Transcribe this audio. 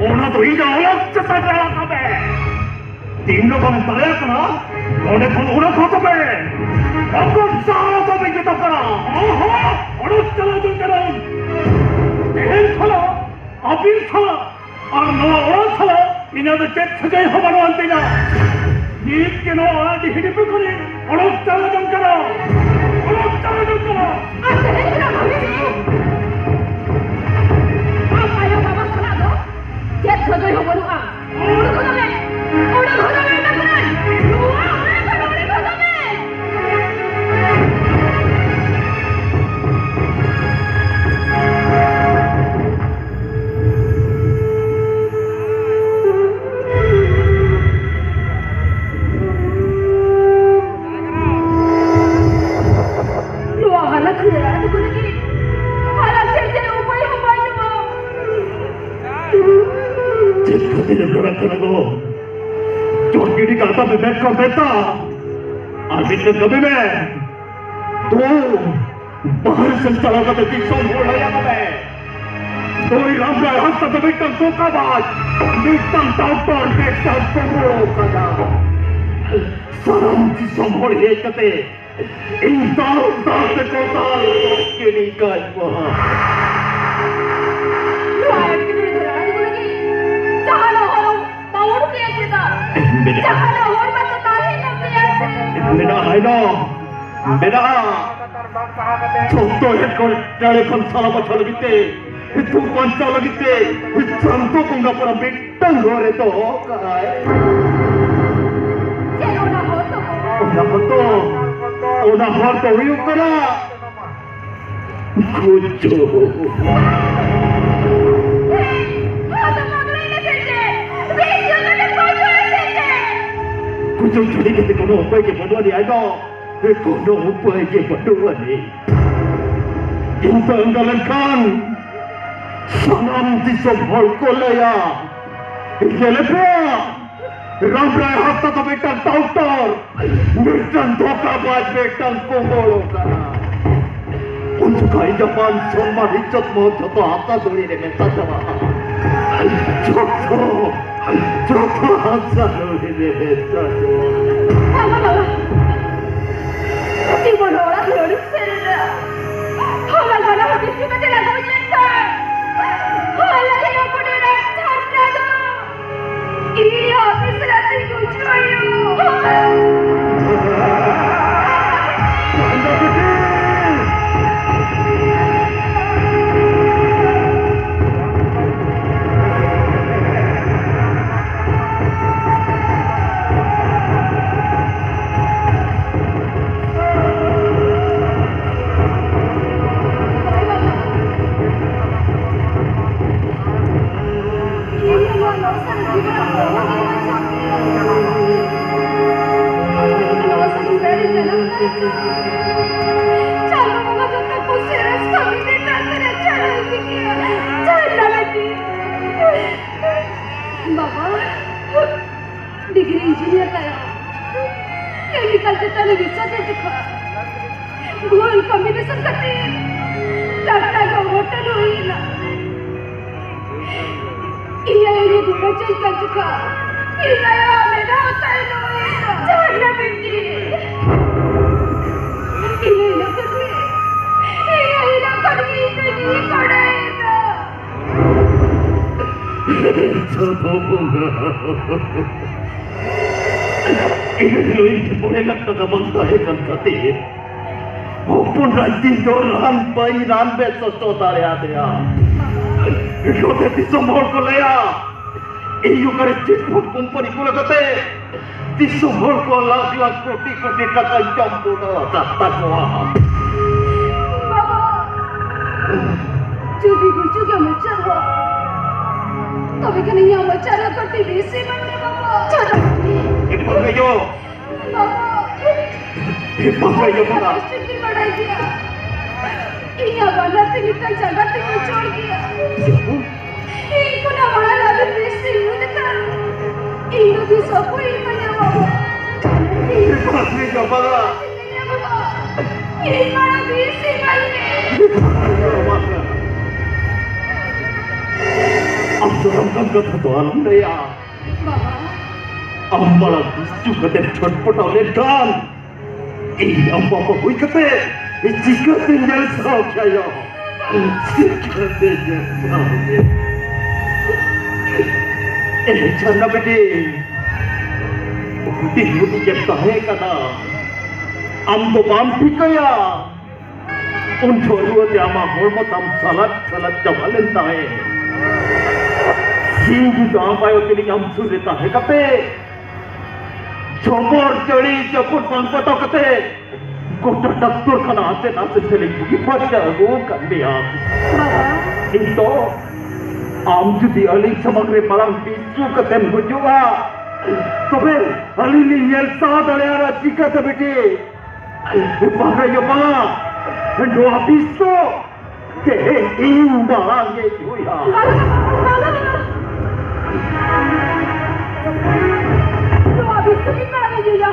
오늘도 이제 어렵게 살아가বে তিন রকম তালে করা অনেক ওরা খতমে অকল সারা তবে যেটা করা ওহো অনেক চলাচল করেন দেহের খেলা আবির খেলা আর নয়া ওরা খেলা ইনাদের চেক থেকেই হবার আনতে না নিজ কেন আজ হিডিপে করে অনেক চলাচল করা অনেক চলাচল করা Chết thôi tôi không có đúng không? Ủa đừng có tao này! Ủa đừng có tao này! Đừng có này! Ủa đừng có tao này! Lu akan kira aku lagi. Alam kerja upaya apa juga? जिसका लड़ा करो चोटी गाता में बैठ कर बैठा आज इतने कभी में तो बाहर से चला था तीन सौ मोड़ आया मैं तो राम का हंसता तो बेटा तो का बात बेटा डॉक्टर बेटा तो का ना सलाम की संभोल है कते इन दाल से कोता के लिए का वहाँ बेटा है ना बेटा छोटो है कोई टाले कौन साला बच्चा लगते तू पंचा लगते संतो कुंगा पर बेटा घोरे तो कहाँ है ओना हो तो हुई करा कुछ कुछ छोड़ी के कोनो उपाय के बड़वा नहीं आएगा कोनो उपाय के बड़वा नहीं इंसान गलन खान सनम दिसो भल को लिया ये ले पे राम राय हफ्ता तो बेटा डॉक्टर बेटा धोखाबाज बेटा कोंगोलो करा उनका जबान सम्मान इज्जत मौत तो हाथा जोड़ी रे में सजवा Coba hasil ini betul. Mama, si bodoh orang lori serda. Mama habis kita tidak tahu jentar. Halah yang bodoh cakap tu. Ini habis lagi kucing. Degree engineer कया केमिकल के तले रिसर्च दिखा गोल कॉम्बिनेशन करते टाटा का होटल हुई ना ये दूसरा चीज कर चुका ये मेरा होता है ना जानना बेटी ये ना करनी नहीं पड़ेगा Ini boleh nak kata bangsa hekan kati. Maupun rajin doran bayi ran besos to tare adya. Jote disomor ko leya. Iyo kare chitput company ko lagate. Disomor ko lakh koti taka jambu na tata ko. Baba, juga macam tapi kan ini amat cara kerti besi mana bapa? Cara. Ipayo. Bapa. Ipayo bapa. Istri बढ़ाई दिया. ini abang tinggal jaga tinggal छोड़ दिया. इनको ना बड़ा लगे बसी मुझे कर. इनको भी सब कोई करने वाला. Pasti coba. Ini bapa. ini बड़ा बसी मालूम. अब तो हम kata tu alam daya. Bapak, Ambalah bisu kata cotpot oleh dan. Apa hui kata, jika tinggal sah kaya, jika tinggal sah. Canda beti, budi jepta hai kada. Ambo bampi kaya. Untuk dua jama hormat am salat jawalen tahe. Singgi gampayo kini am surita hai kate. Jomor ceri jeput bangpato kate. Kota doktor kana ate nase seling ipatya go kandiya. Bapak, Itu am judi aling samagre palang bisu kate mujua. Tobe alini yel sa dalera jika tabiti. Pakai yo pala. Doa bisu ke imbalang ye juya. Bapak, doa bisu kita lagi juga.